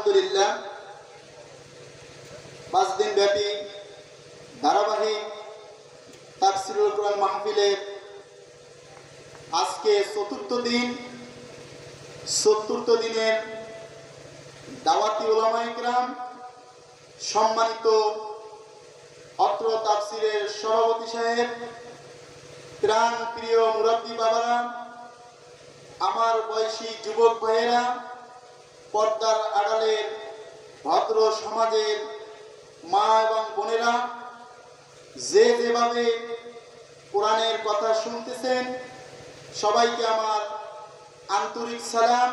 আলহামদুলিল্লাহ 5 দিন ব্যাপী ধারাবাহিক তাফসীরুল কোরআন মাহফিলের আজকে চতুর্থ দিনের দাওয়াতি উলামায়ে কিরাম, সম্মানিত অত্র তাফসীরের সভাপতি সাহেব, প্রাণ প্রিয় মুরাব্বি বাবারা, আমার বয়সী যুবক ভাইয়েরা, পর্দার আড়ালের ভদ্র সমাজের মা এবং বোনেরা, যে যেভাবে কোরআনের কথা শুনতেছেন, সবাইকে আমার আন্তরিক সালাম।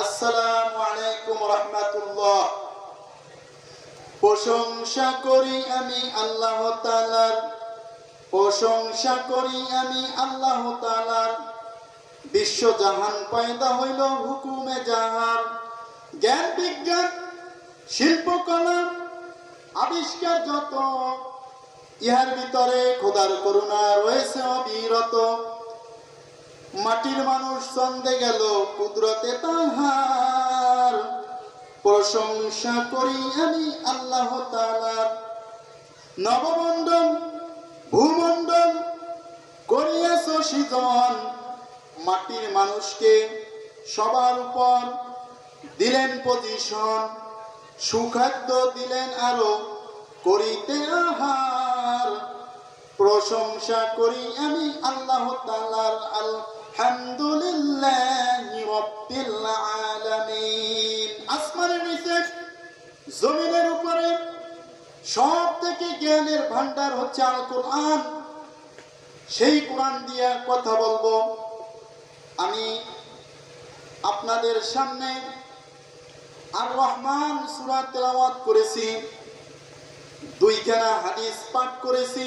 আসসালামু আলাইকুম রাহমাতুল্লাহ। প্রশংসা করি আমি আল্লাহ তাআলার, প্রশংসা করি আমি আল্লাহ তাআলার। বিশ্ব জাহান পয়দা হইল হুকুমে যাহার। জ্ঞান বিজ্ঞান শিল্পকলা আবিষ্কার যত, ইহার ভিতরে খোদার করুণা রয়েছে অবিরত। মাটির মানুষ চন্দে গেল কুদরতে তাহার। প্রশংসা করি আমি আল্লাহ তাআলার। নবমণ্ডল ভূমণ্ডল করিয়াছ সৃজন, মাটির মানুষকে সবার উপর দিলেন পজিশন। সুখাদ্য দিলেন আরো করিতে আহার। প্রশংসা করি আমি আল্লাহ তাআলার। আলহামদুলিল্লাহি রাব্বিল আলামিন। আসমানের নিচে জমিনের উপরে সব থেকে জ্ঞানের ভান্ডার হচ্ছে আল কোরআন। সেই কোরআন দিয়ে কথা বলবো। আমি আপনাদের সামনে আর রহমান সূরা তেলাওয়াত করেছি, 2খানা হাদিস পাঠ করেছি।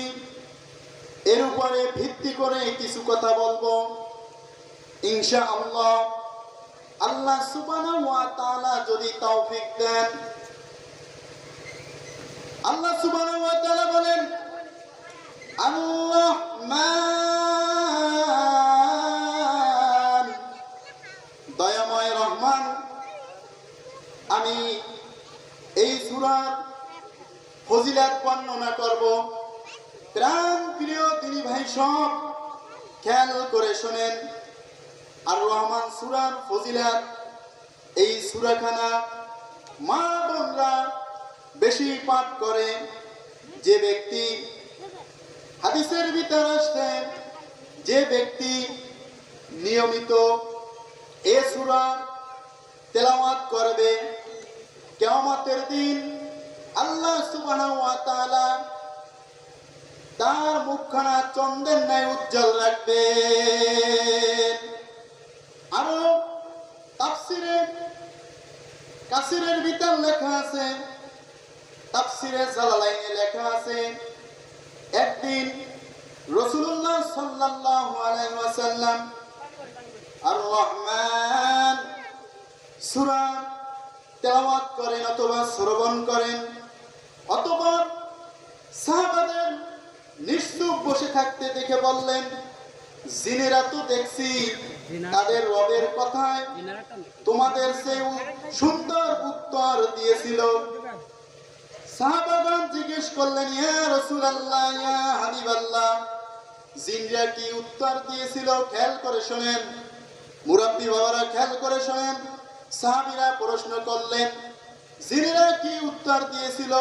এর উপরে ভিত্তি করে কিছু কথা বলবো ইনশাআল্লাহ। আল্লাহ সুবহানাহু ওয়া তাআলা যদি তৌফিক দেন। আল্লাহ সুবহানাহু ওয়া তাআলা বলেন, আর-রহমান, দয়াময় রহমান। আমি এই সূরার ফজিলত বর্ণনা করব। প্রাণ প্রিয় দিনী ভাই সব খেয়াল করে শোনেন। আর রহমান সূরার ফজিলত, এই সূরাখানা মা বোনরা বেশি পাঠ করে। যে ব্যক্তি হাদিসের ভিতর আসছে, যে ব্যক্তি নিয়মিত এ সূরা তেলাওয়াত করবে, কিয়ামতের দিন আল্লাহ সুবহানাহু ওয়া তাআলা তার মুখখানা চন্দ্রের ন্যায় উজ্জ্বল রাখবে। আরো তাফসিরে কাসিরের ভিতর লেখা আছে, তাফসিরে জালালাইনে লেখা আছে, একদিন রাসূলুল্লাহ সাল্লাল্লাহু আলাইহি ওয়াসাল্লাম আর রহমান সূরা তেলাওয়াত করেন অথবা শ্রবণ করেন। অতঃপর সাহাবাদের নিশ্চুপ বসে থাকতে দেখে বললেন, জিনেরা তো দেখছি তাদের রবের কথায় তোমাদের চেয়ে সুন্দর উত্তর দিয়েছিল। সাহাবাগণ জিজ্ঞেস করলেন, ইয়া রাসূলুল্লাহ, ইয়া হাবিবাল্লাহ, জিনরা কি উত্তর দিয়েছিল? খেয়াল করে শোনেন, মুরাব্বি বাবারা খেয়াল করে শোনেন। সাহাবীরা প্রশ্ন করলেন, জিনেরা কি উত্তর দিয়েছিল?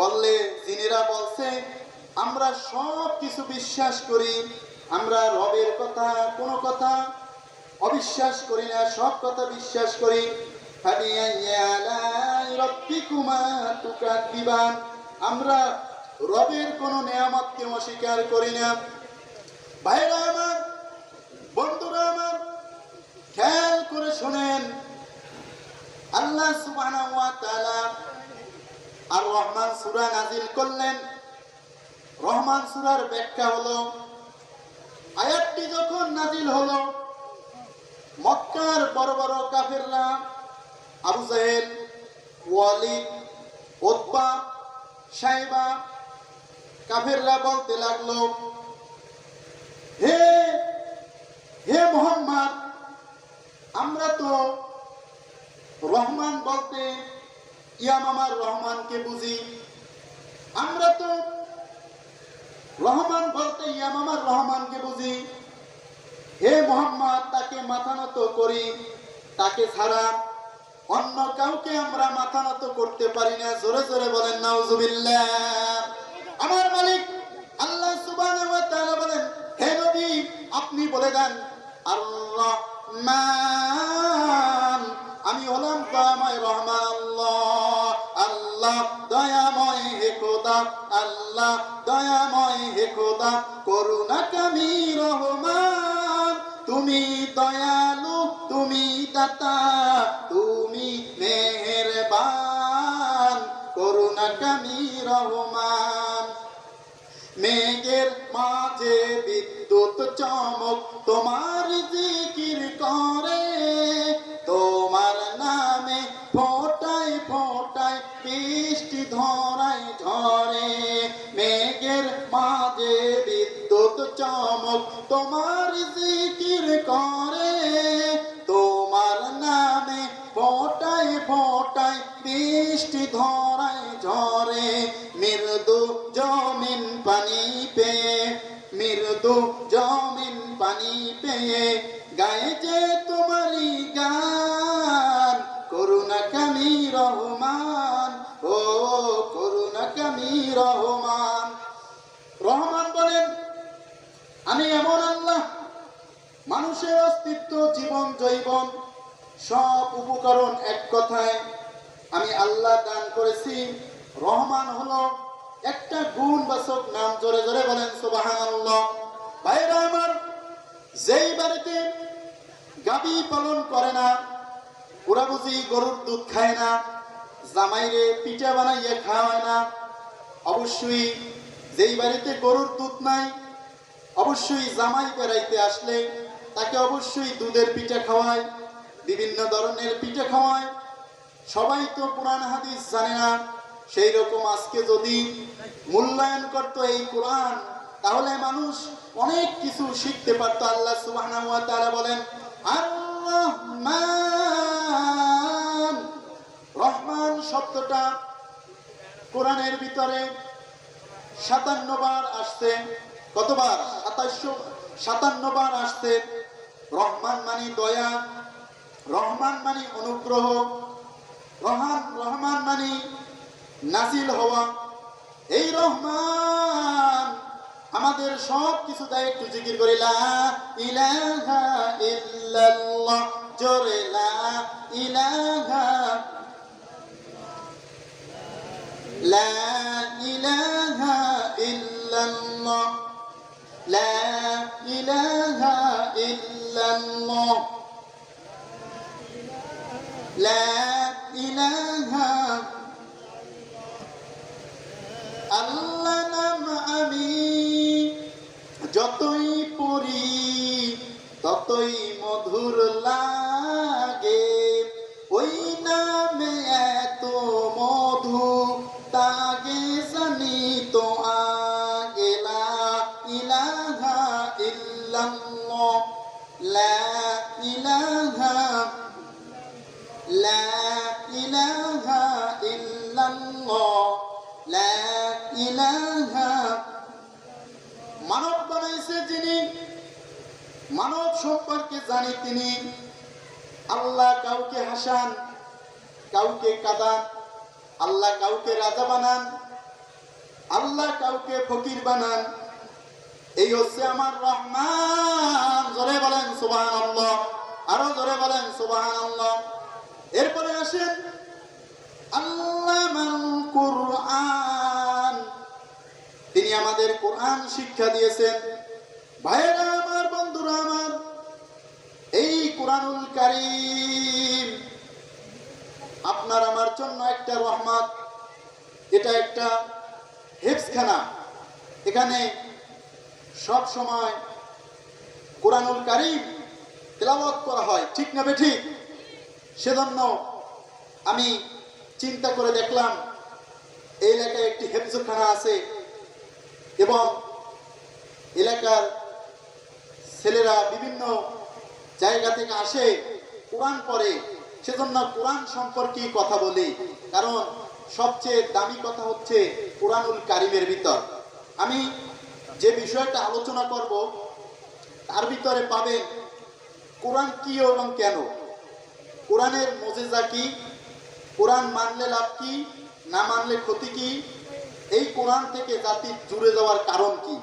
বললে, জিনেরা বলছে, আমরা সব কিছু বিশ্বাস করি, আমরা রবের কথা কোনো কথা অবিশ্বাস করি না, সব কথা বিশ্বাস করি। আমরা রবের কোন নিয়ামতকে অস্বীকার করি না। ভাইরা আমার, বন্ধুরা আমার, খেয়াল করে শোনেন। আল্লাহ সুবহানাহু ওয়া তাআলা আর রহমান সূরা নাজিল করলেন। রহমান সূরার ব্যাখ্যা হলো, আয়াতটি যখন নাজিল হলো, মক্কার বড় বড় কাফেররা আবু জাহেল, ওয়ালিদ, উতবা, শাইবা কাফেররা বলতে লাগলো, হে হে মুহাম্মদ, আমরা তো রহমান বলতে ইয়ামামার রহমানকে বুঝি। আমরা তো রহমান বলতে ইয়ামামার রহমানকে বুঝি। হে মুহাম্মদ, তাকে মাথা নত করি, তাকে ছাড়া অন্য কাউকে আমরা মাথা নত করতে পারি না। জোরে জোরে বলেন নাউজুবিল্লাহ। আমার মালিক আল্লাহ সুবহানাহু ওয়া তাআলা বলেন, হে নবী আপনি বলে দেন আর-রহমান, আমি হলাম দয়াময় রহমান আল্লাহ। আল্লাহ দয়াময় হে খোদা, আল্লাহ দয়াময় হে খোদা, করুণাকামী রহমান, তুমি দয়ালু, তুমি দাতা, তুমি মেহেরবান, করুণাকামী রহমান। মেঘের মাঝে বিদ্যুৎ চমক তোমার জিকির করে, তোমার নামে ফোটায় ফোটায় বৃষ্টি ধরায় ঝরে। মেঘের মাঝে বিদ্যুৎ চমক তোমার জিকির করে, তোমার নামে ফোটায় ফোটায় বৃষ্টি ধরায় ঝরে। মৃদু জমিন পানি পেয়ে, মৃদু জমিন পানি পেয়ে গায়ে যে তোমারই গান, করুণাকামী রহমান, ও করুণাকামী রহমান। রহমান বলেন, আমি এমন আল্লাহ, মানুষের অস্তিত্ব, জীবন, জৈবন সব উপকরণ এক কথায় আমি আল্লাহ দান করেছি। রহমান হলো একটা গুণবাচক নাম। জোরে জোরে বলেন সুবহানাল্লাহ। ভাইরা আমার, যেই বাড়িতে গাবি পালন করে না, ওরা বুঝি গরুর দুধ খায় না, জামাইরে পিঠা বানাইয়ে খাওয়ায় না, অবশ্যই যেই বাড়িতে গরুর দুধ নাই, অবশ্যই জামাই বেড়াইতে আসলে তাকে অবশ্যই দুধের পিঠা খাওয়ায়, বিভিন্ন ধরনের পিঠা খাওয়ায়। সবাই তো কোরআন হাদিস জানে না, সেই রকম আজকে যদি মূল্যায়ন করত এই কোরআন, তাহলে মানুষ অনেক কিছু শিখতে পারত। আল্লাহ সুবহানাহু ওয়া তাআলা বলেন আর-রহমান, রহমান শব্দটা কোরআনের ভিতরে 57 বার আসছে। কতবার? 57 বার আসছে। রহমান মানে দয়া, রহমান মানে অনুগ্রহ, রহমান মানে নাজিল হওয়া। এই রহমান আমাদের সব কিছু দেয়। একটু জিকির করি লা ইলাহা ইল্লাল্লাহ, জোরে লা ইলাহা, লা ইলাহা ইল্লাল্লাহ, লা ইলাহা ইল্লাল্লাহ, লা ইলাহা। আল্লাহ নাম আমি যতই পড়ি ততই মধুর লাগে, ওই নামে এত মধু তাগে জানি তো আগে। লা ইলাহা ইল্লাল্লাহ, লা ইলাহা, লা ইলাহা ইল্লাল্লাহ, লা ইলাহা। মানব বানাইছে যিনি, মানব সম্পর্কে জানি তিনি। আল্লাহ কাউকে হাসান, কাউকে কাঁদান, আল্লাহ কাউকে রাজা বানান, আল্লাহ কাউকে ফকির বানান। এই হচ্ছে আমার রহমান। জোরে বলেন সুবহানাল্লাহ, আরো জোরে বলেন সুবহানাল্লাহ। এরপরে আসেন আল্লামাল কুরআন, তিনি আমাদের কোরআন শিক্ষা দিয়েছেন। ভাইরা আমার, বন্ধুরা আমার, এই কোরআনুল কারীম আপনার আমার জন্য একটা রহমত। এটা একটা হেফজখানা, এখানে সব সময় কোরআনুল কারীম তেলাওয়াত করা হয়, ঠিক না বেঠিক? সেজন্য আমি চিন্তা করে দেখলাম এই এলাকায় একটি হেফজখানা আছে এবং এলাকার ছেলেরা বিভিন্ন জায়গা থেকে আসে, কোরআন পড়ে, সেজন্য কোরআন সম্পর্কে কথা বলি, কারণ সবচেয়ে দামি কথা হচ্ছে কোরআনুল কারিমের ভিতর। আমি যে বিষয়টা আলোচনা করব তার ভিতরে পাবেন কোরআন কি এবং কেন, কোরআনের মুজিজা কি, কোরআন মানলে লাভ কি, না মানলে ক্ষতি কি, এই কোরআন থেকে জাতি জুড়ে যাওয়ার কারণ কি,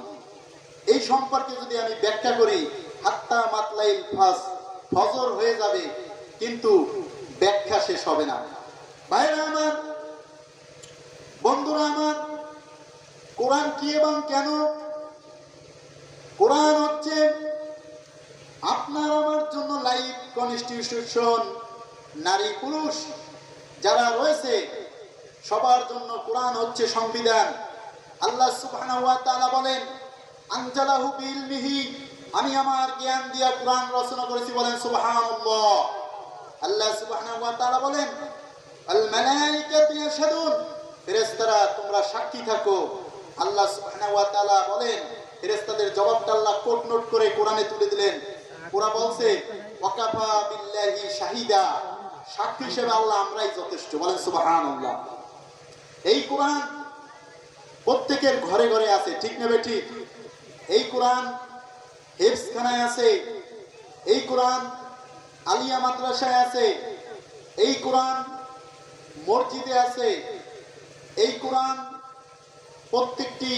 এই সম্পর্কে যদি আমি ব্যাখ্যা করি হাত্তা মাতলাইল ফাস, ফজর হয়ে যাবে কিন্তু ব্যাখ্যা শেষ হবে না। ভাইরা আমার, বন্ধুরা আমার, কোরআন কি এবং কেন? কোরআন হচ্ছে আপনার আমার জন্য লাইফ কনস্টিটিউশন, নারী পুরুষ যারা রয়েছে সবার জন্য কোরআন হচ্ছে সংবিধান। আল্লাহ সুবহানাহু ওয়া তাআলা বলেন আনজালাহু বিইলমিহি, আমি আমার জ্ঞান দিয়া কোরআন রচনা করেছি, বলেন সুবহানাল্লাহ। আল্লাহ সুবহানাহু ওয়া তাআলা বলেন আল মালাইকাতু ইয়াশহাদুন, ফেরেশতারা তোমরা সাক্ষী থাকো। আল্লাহ সুবহানাহু ওয়া তাআলা বলেন, ফেরেশতাদের জবাবটা আল্লাহ কোট নোট করে কোরআনে তুলে দিলেন। ওরা বলছে ওয়াকাফা বিল্লাহি শাহিদা, সাক্ষী হিসেবে আল্লাহ আমরাই যথেষ্ট, বলেন সুবহানাল্লাহ। এই কোরআন প্রত্যেকের ঘরে ঘরে আছে, ঠিক না বেঠিক? এই কোরআন হেফজখানায় আছে, এই কোরআন আলিয়া মাদ্রাসায় আছে, এই কোরআন মসজিদে আছে, এই কোরআন প্রত্যেকটি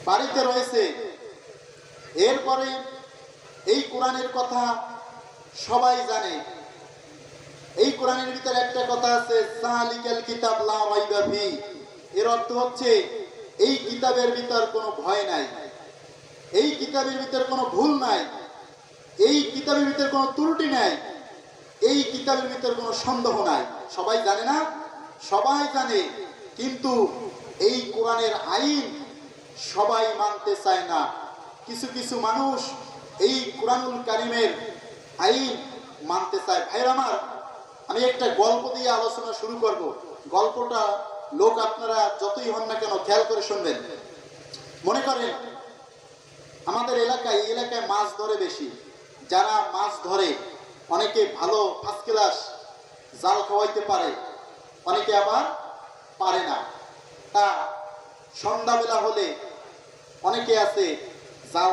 বাড়িতে রয়েছে। এরপরে এই কোরআনের কথা সবাই জানে। এই কোরআনের ভিতরে একটা কথা আছে সালিকাল কিতাব লা রাইবা ফি, এর অর্থ হচ্ছে এই কিতাবের ভিতর কোনো ভয় নাই, এই কিতাবের ভিতর কোনো ভুল নাই, এই কিতাবের ভিতর কোনো ত্রুটি নাই, এই কিতাবের ভিতর কোনো সন্দেহ নাই। সবাই জানে না? সবাই জানে, কিন্তু এই কোরআনের আইন সবাই মানতে চায় না। কিছু কিছু মানুষ এই কোরআনুল কারিমের আইন মানতে চায়। ভাইরা আমার, আমি একটা গল্প দিয়ে আলোচনা শুরু করব। গল্পটা লোক আপনারা যতই হন না কেন খেয়াল করে শুনবেন। মনে করেন আমাদের এলাকায়, এই এলাকায় মাছ ধরে বেশি, যারা মাছ ধরে অনেকে ভালো ফার্স্ট ক্লাস জাল খাওয়াইতে পারে, অনেকে আবার পারে না। তা সন্ধ্যাবেলা হলে অনেকে আছে জাল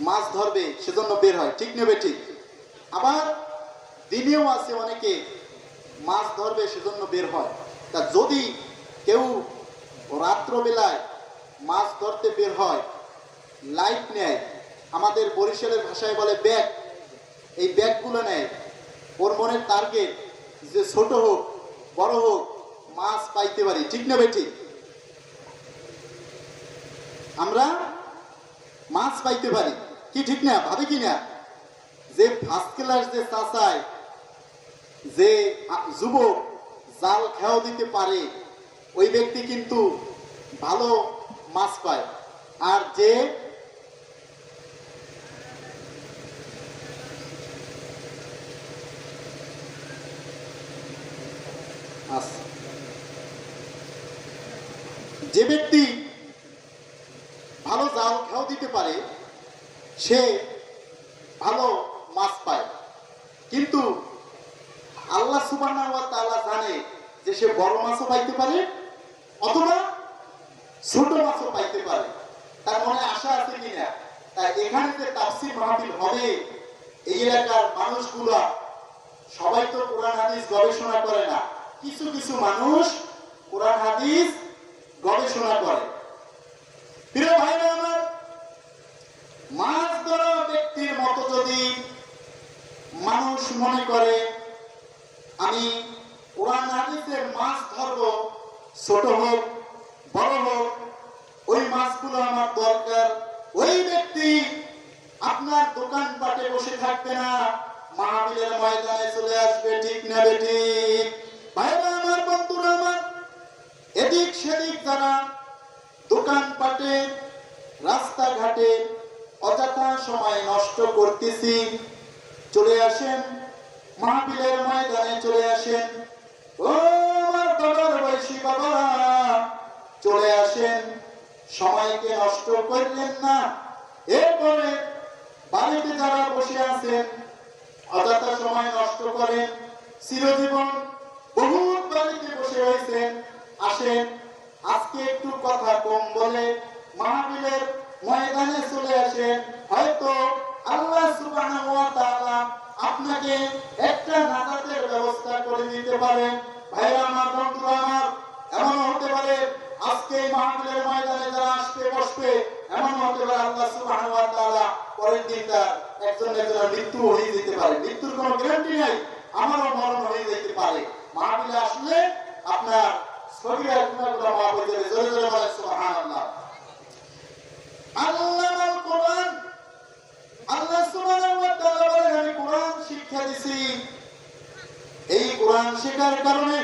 মাছ ধরবে সেজন্য বের হয়, ঠিক নেবে ঠিক। আবার দিনেও আছে অনেকে মাছ ধরবে সেজন্য বের হয়। তা যদি কেউ রাত্রবেলায় মাছ ধরতে বের হয়, লাইট নেয়, আমাদের বরিশালের ভাষায় বলে ব্যাগ, এই ব্যাগগুলো নেয়, ওর মনের টার্গেট যে ছোট হোক বড় হোক মাছ পাইতে পারি, ঠিক না বেঠি? আমরা মাছ পাইতে পারি কি, ঠিক না? ভাবে কি না? যে ফার্স্ট ক্লাস যে চাচায়, যে যুবক জাল খেয়াও দিতে পারে, ওই ব্যক্তি কিন্তু ভালো মাছ পায়। আর যে যে ব্যক্তি ভালো জাল খেয়াও দিতে পারে সে ভালো মাছ পায়। কিন্তু আল্লাহ সুবহানাহু ওয়া তাআলা জানে যে সে বড় মাছও পাইতে পারে অথবা ছোট মাছও পাইতে পারে। তার মনে আশা আছে কিনা? তাই এখানে যে তাফসীর মাহফিল হবে, এই এলাকার মানুষগুলা সবাই তো কোরআন হাদিস গবেষণা করে না, কিছু কিছু মানুষ কোরআন হাদিস গবেষণা করে। প্রিয় ভাইরা আমার, মাছ ধরা ব্যক্তির মতো যদি মানুষ মনে করে আমি কোরআন হাদিসের মাছ ধরবো, ছোট হোক বড় হোক, ওই মাছগুলো আমার দরকার, ওই ব্যক্তি আপনার দোকানপাটে বসে থাকবে না, মাহফিলের ময়দানে চলে আসবে, ঠিক না বেঠিক? ভাইরা আমার, বন্ধুরা আমার, এদিক সেদিক যারা দোকানপাটে রাস্তাঘাটে অযথা সময় নষ্ট করতেছি, চলে আসেন মাহফিলের ময়দানে, চলে আসেন। ও আমার বাবার বয়সী বাবারা, চলে আসেন, সময়কে নষ্ট করলেন না। এরপরে বাড়িতে যারা বসে আছেন অযথা সময় নষ্ট করেন, চিরজীবন বহুত বাড়িতে বসে রয়েছেন। আসেন আজকে একটু কথা কম বলে মাহফিলের ময়দানে চলে আসেন। হয়তো আল্লাহ সুবহানাহু ওয়া তাআলা আপনাকে একটা নাজাতের ব্যবস্থা করে দিতে পারেন। ভাইরা আমার, বন্ধুরা আমার, এমন হতে পারে আজকে এই মাহফিলের ময়দানে যারা আসবে বসবে, এমন হতে পারে আল্লাহ সুবহানাহু ওয়া তাআলা পরের দিন তার একজনের মৃত্যু হয়ে যেতে পারে। মৃত্যুর কোনো গ্যারান্টি নাই, আমারও মরণ হয়ে যেতে পারে। মাহফিলে আসলে আপনার সগীরা গুনাহগুলো মাফ হয়ে যাবে। জোরে জোরে বলেন সুবহানাল্লাহ। আল্লামাল কোরআন, আল্লাহ সুবহানাহু ওয়া তাআলা বলেন আমি কোরআন শিক্ষা দিছি। এই কোরআন শেখার কারণে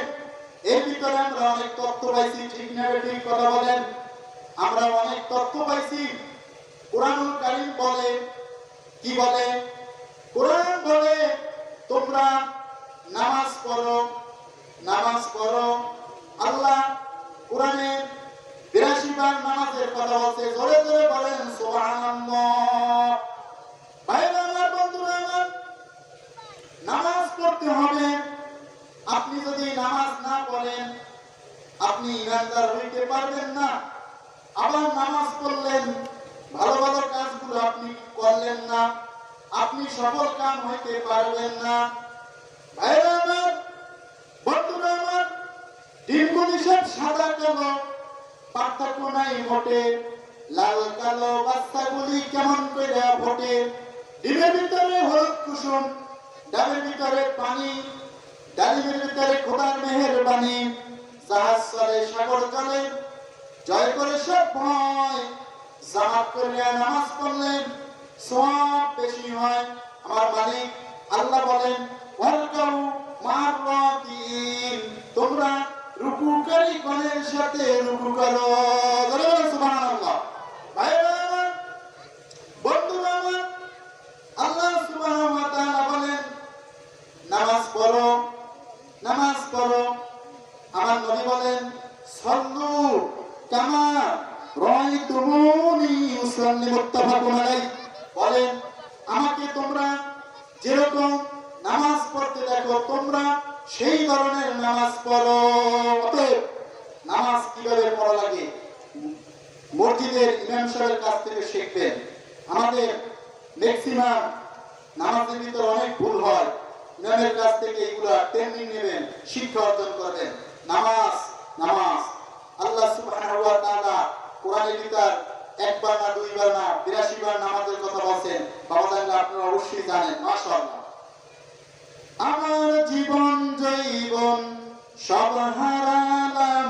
এর ভিতরে আমরা অনেক তথ্য পাইছি। ঠিক না ঠিক কথা বলেন? আমরা অনেক তথ্য পাইছি। কোরআনুল কারীম বলে, কি বলে? কোরআন বলে তোমরা নামাজ পড়ো, নামাজ পড়ো। আল্লাহ কোরআনে 82 বার নামাজের কথা বলছে। জোরে জোরে বলেন সুবহানাল্লাহ। ভাইরা আমার, বন্ধুরা আমার, নামাজ পড়তে হবে। আপনি যদি নামাজ না পড়েন আপনি ইমানদার হইতে পারবেন না। আবার নামাজ পড়লেন, ভালো ভালো কাজগুলো আপনি করলেন না, আপনি সফল কাম হইতে পারবেন না। ভাইরা আমার, বন্ধুরা আমার, দিনগুলি সব সাদা কালো, পার্থক্য নাই মোটে। লাল কালো বাচ্চাগুলি কেমন করে ফোটে। ডিমের ভিতরে হলুদ কুসুম, ডাবের ভিতরে পানি, ডালিমের ভিতরে খোদার মেহেরবানি। জাহাজ চলে সাগর জলে, জয় করে সব ভয়। জামাত করিয়া নামাজ পড়লে সওয়াব বেশি হয়। আমার মালিক আল্লাহ বলেন ওয়ারকাউ মা'আর রাকিঈন, তোমরা রুকুকারী গণের সাথে রুকু করো। সুবহানাল্লাহ। ভাইরা আমার, বন্ধুরা আমার, আল্লাহ সুবহানাহু ওয়া তাআলা বলেন নামাজ পড়ো, নামাজ পড়ো। আমার নবী বলেন সাল্লু কামা রাআইতুমুনি উসাল্লি, মুত্তাফাকুন আলাইহি। বলেন আমাকে তোমরা যেরকম নামাজ পড়তে দেখো তোমরা সেই ধরনের নামাজ পড়ো। অতএব নামাজ কিভাবে পড়া লাগে মসজিদের ইমাম সাহেবের কাছ থেকে শিখবেন। আমাদের ম্যাক্সিমাম নামাজের ভিতরে অনেক ভুল হয়। ইমামের কাছ থেকে এগুলা ট্রেনিং নেবেন, শিক্ষা অর্জন করবেন। নামাজ নামাজ আল্লাহ সুবহানাহু ওয়া তাআলা কোরআনের ভিতর একবার না দুইবার না 82 বার নামাজের কথা বলেন। বাবাজানরা আপনারা অবশ্যই জানেন। মাশাআল্লাহ। আমার জীবন জৈবন সব হারালাম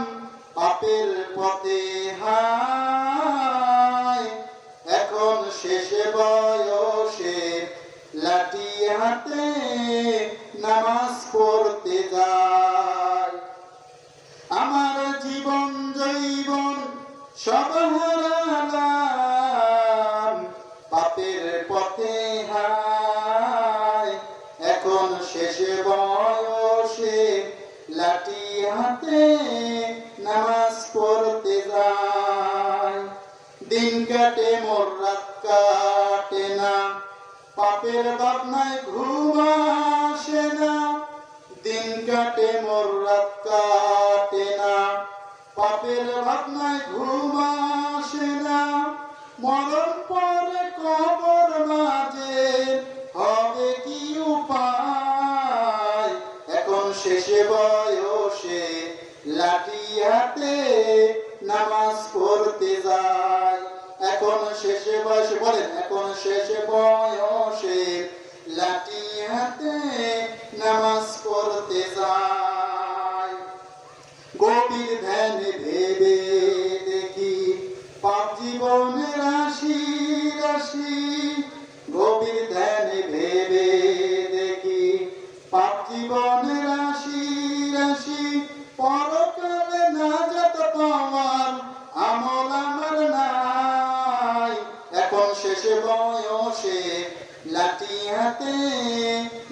পাপের পথে হায়, এখন শেষে বয়সে লাঠি হাতে নামাজ পড়তে যাই। আমার জীবন জৈবন সব হারালাম পাপের পথে হায়, এখন শেষে বয়সে লাঠি হাতে নামাজ পড়তে যাই। দিন কাটে মোর রাত কাটে না, পাপের ভাবনায় ঘুম আসে না। দিন কাটে মোর রাত কাটে না, পাপের ভাবনায় ঘুম আসে না। মরণ পরে কবর মাঝে হবে কি উপায়, এখন শেষে বয়সে লাঠি হাতে নামাজ পড়তে যাই। এখন শেষে বয়সে, বলেন এখন শেষে বয়সে লাঠি হাতে নামাজ পড়তে যাই। গভীর ধ্যানে ভেবে দেখি পাপ জীবনে রাশি রাশি। গভীর ধ্যানে ভেবে দেখি পাপ জীবনে রাশি রাশি। পরকালে নাজাত পাওয়ার আমল আমার নাই, এখন শেষে বয়সে লাঠি হাতে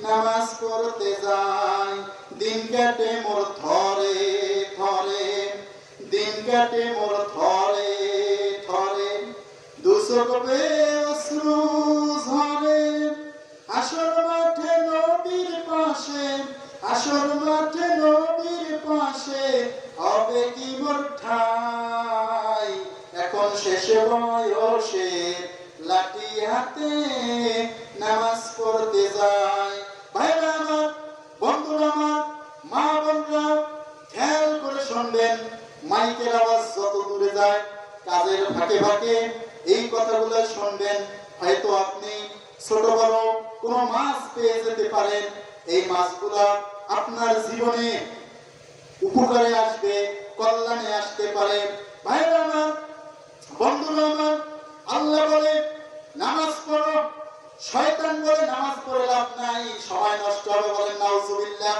নামাজ পড়তে যাই। দিন কাটে মোর থরে থরে, দিন কাটে মোর থরে থরে। দুচোখ বেয়ে অশ্রু ঝরে, হাসর মাঠে মাঠে নদীর পাশে হবে কি মোর ঠাই, এখন শেষে বয়সে লাঠি হাতে নামাজ পড়তে যায়। ভাইরা আমার, বন্ধুরা আমার, মা বোনরা খেয়াল করে শুনবেন, মাইকের আওয়াজ যত দূরে যায় কাজের ফাঁকে ফাঁকে এই কথাগুলো শুনবেন। হয়তো আপনি ছোট বড় কোনো মাছ পেয়ে যেতে পারেন, এই মাছগুলো আপনার জীবনে উপকারে আসবে, কল্যাণে আসতে পারে। ভাইরা আমার, বন্ধুরা আমার, আল্লাহ বলে নামাজ পড়ো, শয়তান বলে নামাজ পড়ে লাভ নাই, সময় নষ্ট হবে, বলেন নাউজুবিল্লাহ।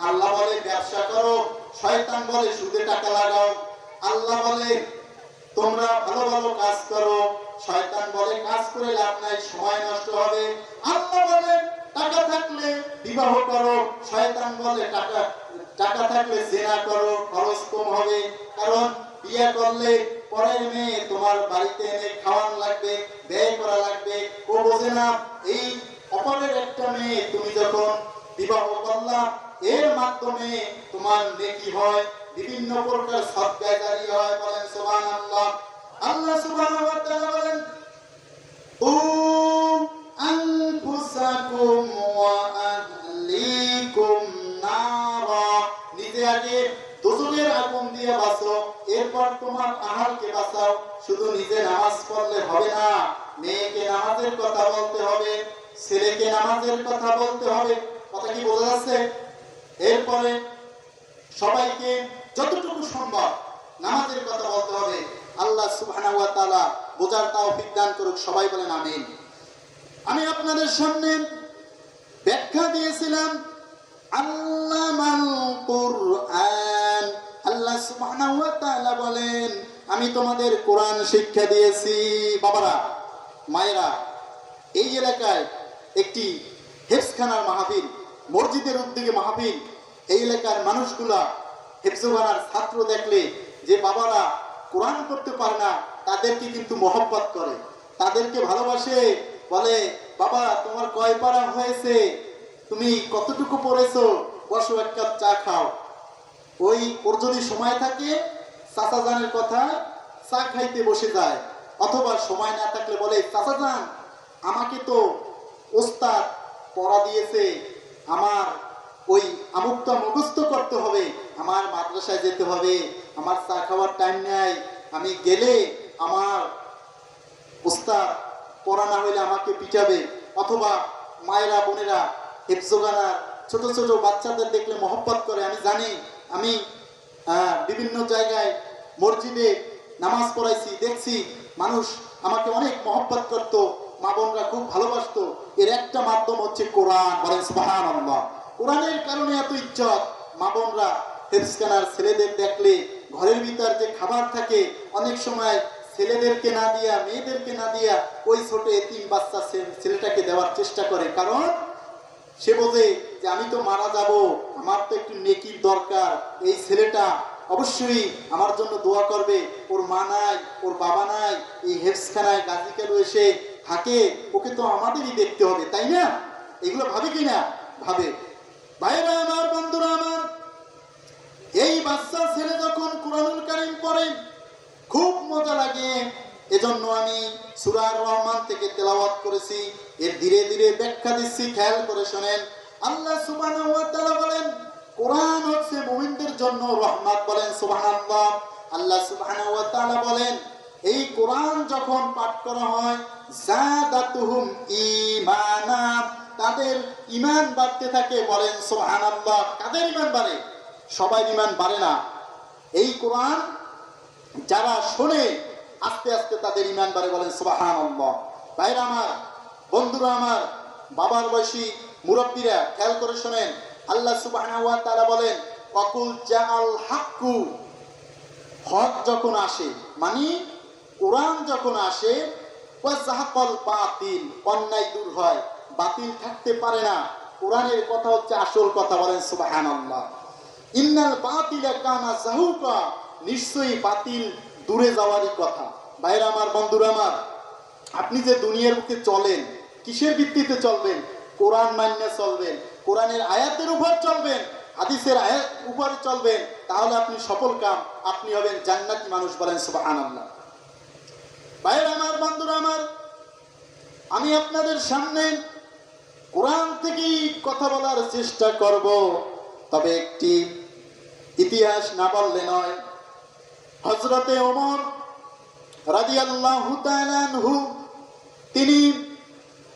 আল্লাহ বলে ব্যবসা করো, শয়তান বলে সুদে টাকা লাগাও। আল্লাহ বলে তোমরা ভালো ভালো কাজ করো, শয়তান বলে কাজ করে লাভ নাই, সময় নষ্ট হবে। আল্লাহ বলে টাকা থাকলে বিবাহ করো, শয়তান বলে টাকা থাকলে জিনা করো, খরচ কম হবে। কারণ বিয়ে করলে পরের মেয়ে তোমার বাড়িতে এনে খাওয়ানো লাগবে, ব্যয় করা লাগবে। ও বোঝে না এই অপরের একটা মেয়ে তুমি যখন বিবাহ করলা, এর মাধ্যমে তোমার নেকি হয়, বিভিন্ন প্রকার সদকায়ে জারিয়া হয়, বলেন সুবহানাল্লাহ। আল্লাহ সুবহানাহু ওয়া তাআলা বলেন আনফুসাকুম ওয়া আহলিকুম নারা, নিজে আগে দুজনের আগুন দিয়ে বাঁচো, এরপর তোমার আহালকে বাঁচাও। শুধু নিজে নামাজ পড়লে হবে না, মেয়েকে নামাজের কথা বলতে হবে, ছেলেকে নামাজের কথা বলতে হবে। কথা কি বোঝা যাচ্ছে? এরপরে সবাইকে যতটুকু সম্ভব নামাজের কথা বলতে হবে। আল্লাহ সুবহানাহু ওয়া তাআলা বোঝার তৌফিক দান করুক, সবাই বলেন আমিন। আমি আপনাদের সামনে ব্যাখ্যা দিয়েছিলাম আল্লামাল কুরআন। আল্লাহ সুবহানাহু ওয়া তাআলা বলেন আমি তোমাদের কোরআন শিক্ষা দিয়েছি। বাবারা, মায়েরা, এই এলাকায় একটি হেফজখানার মাহফিল, মসজিদের উদ্যোগে মাহফিল, এই এলাকার মানুষগুলা হেফজখানার ছাত্র দেখলে যে বাবারা কোরআন পড়তে পারে না তাদেরকে কিন্তু মহব্বত করে, তাদেরকে ভালোবাসে, বলে বাবা তোমার কয় পারা হয়েছে, তুমি কতটুকু পড়েছো, বসো এক কাপ চা খাও। ওই ওর যদি সময় থাকে চাচা জানের কথা চা খাইতে বসে যায়, অথবা সময় না থাকলে বলে চাচা জান আমাকে তো ওস্তাদ পড়া দিয়েছে, আমার ওই আমুকটা মুখস্থ করতে হবে, আমার মাদ্রাসায় যেতে হবে, আমার চা খাওয়ার টাইম নেই, আমি গেলে আমার ওস্তাদ পড়া না হইলে আমাকে পিটাবে। অথবা মায়েরা বোনেরা হেফজখানার ছোট ছোট বাচ্চাদের দেখলে মহব্বত করে। আমি জানি, আমি বিভিন্ন জায়গায় মসজিদে নামাজ পড়াইছি, দেখছি মানুষ আমাকে অনেক মহব্বত করতো, মা বোনরা খুব ভালোবাসতো। এর একটা মাধ্যম হচ্ছে কোরআন, বলেন সুবহানাল্লাহ। কোরআনের কারণে এত ইজ্জত। মা বোনরা হেফজখানার ছেলেদের দেখলে ঘরের ভিতর যে খাবার থাকে অনেক সময় ছেলেদেরকে না দিয়া, মেয়েদেরকে না দিয়া ওই ছোট এতিম বাচ্চা ছেলেটাকে দেওয়ার চেষ্টা করে। কারণ সে বোঝে যে আমি তো মারা যাব, আমার তো একটু নেকির দরকার, এই ছেলেটা অবশ্যই আমার জন্য দোয়া করবে, ওর মা নাই, ওর বাবা নাই, এই হেফজখানায় গাজীকালু এসে থাকে, ওকে তো আমাদেরই দেখতে হবে, তাই না? এগুলো ভাবে কি না? ভাবে। ভাইরা আমার, বন্ধুরা আমার, এই বাচ্চা ছেলে যখন কুরআনুল কারীম পড়ে খুব মজা লাগে। এজন্য আমি সূরা আর-রহমান থেকে তেলাওয়াত করেছি, এর ধীরে ধীরে ব্যাখ্যা দিচ্ছি, খেয়াল করে শুনেন। আল্লাহ সুবহানাহু ওয়া তাআলা বলেন কোরআন হচ্ছে মুমিনদের জন্য রহমত, বলেন সুবহানাল্লাহ। আল্লাহ সুবহানাহু ওয়া তাআলা বলেন এই কোরআন যখন পাঠ করা হয় যাদাতুহুম ঈমানা, তাদের ঈমান বাড়তে থাকে, বলেন সুবহানাল্লাহ। কাদের ঈমান বাড়ে? সবাই ঈমান বাড়ে না। এই কোরআন যারা শোনে আস্তে আস্তে তাদের ঈমান বাড়ে, বলেন সুবহানাল্লাহ। ভাইরা আমার, বন্ধুরা আমার, বাবার বয়সী মুরব্বীরা খেয়াল করে শোনেন। আল্লাহ সুবহানাহু ওয়া তাআলা বলেন ওয়াকুল জাআল হাক্কু, হক যখন আসে মানে কোরআন যখন আসে, ওয়া যাহাকাল বাতিল, অন্যায় দূর হয়, বাতিল থাকতে পারে না। কোরআনের কথা হচ্ছে আসল কথা, বলেন সুবহানাল্লাহ। ইন্নাল বাতিলা কানা যাহুকা, নিশ্চয়ই বাতিল দূরে যাওয়ারই কথা। ভাইরা আমার, বন্ধুরা আমার, আপনি যে দুনিয়ার বুকে চলেন কিসের ভিত্তিতে চলবেন? কোরআন মান্য চলবেন, কোরআনের আয়াতের উপর চলবেন, হাদিসের আয়াত উপরে চলবেন, তাহলে আপনি সফল কাম, আপনি হবেন জান্নাতি মানুষ। বলেন সুবহানাল্লাহ। ভাইয়েরা আমার, বন্ধুরা আমার, আমি আপনাদের সামনে কোরআন থেকেই কথা বলার চেষ্টা করব, তবে একটি ইতিহাস না বললে নয়। হযরতে ওমর রাদিয়াল্লাহু তাআলা আনহু, তিনি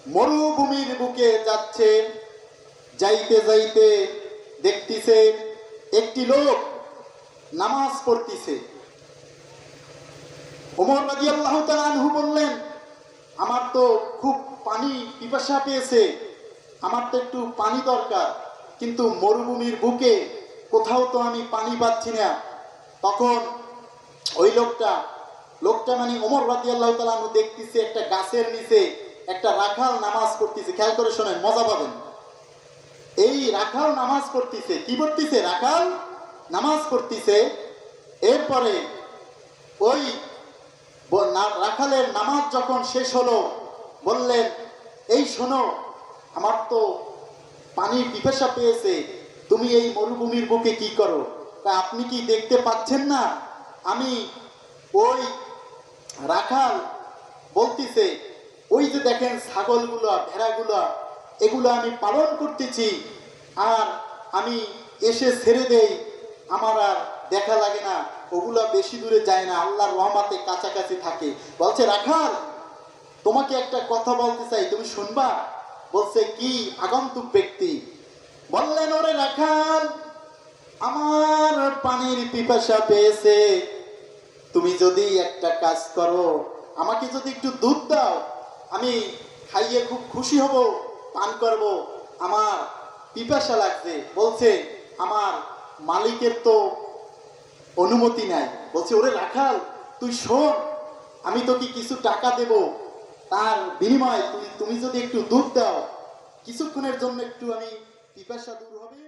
মরুভূমির বুকে যাচ্ছে, যাইতে যাইতে দেখতেছে একটি লোক নামাজ পড়তেছে। ওমর রাদিয়াল্লাহু তাআলা আনহু বললেন, আমার তো খুব পানি পিপাসা পেয়েছে, আমার তো একটু পানি দরকার, কিন্তু মরুভূমির বুকে কোথাও তো আমি পানি পাচ্ছি না। তখন ওই লোকটা মানে ওমর রাদিয়াল্লাহু তাআলা আনহু দেখতেছে একটা গাছের নিচে একটা রাখাল নামাজ পড়তেছে। খেয়াল করে শোনেন, মজা পাবেন। এই রাখাল নামাজ পড়তেছে, কি পড়তেছে? রাখাল নামাজ পড়তেছে। এরপরে ওই রাখালের নামাজ যখন শেষ হলো, বললেন, এই শোনো, আমার তো পানির পিপাসা পেয়েছে, তুমি এই মরুভূমির বুকে কি করো? তা আপনি কি দেখতে পাচ্ছেন না আমি ওই রাখাল বলতেছে, ওই যে দেখেন ছাগলগুলো, ভেড়াগুলো, এগুলো আমি পালন করতেছি, আর আমি এসে ছেড়ে দেই, আমার আর দেখা লাগে না, ওগুলো বেশি দূরে যায় না, আল্লাহর রহমতে কাছাকাছি থাকে। বলছে, রাখাল, তোমাকে একটা কথা বলতে চাই, তুমি শুনবা? বলছে, কি? আগন্তুক ব্যক্তি বললেন, ওরে রাখাল, আমার পানির পিপাসা পেয়েছে, তুমি যদি একটা কাজ করো, আমাকে যদি একটু দুধ দাও, আমি খাইয়ে খুব খুশি হব, পান করব, আমার পিপাসা লাগছে। বলছে, আমার মালিকের তো অনুমতি নাই। বলছে, ওরে রাখাল, তুই শোন, আমি তোকে কিছু টাকা দেব, তার বিনিময়ে তুমি যদি একটু দুধ দাও, কিছুক্ষণের জন্য একটু আমি পিপাসা দূর হবে।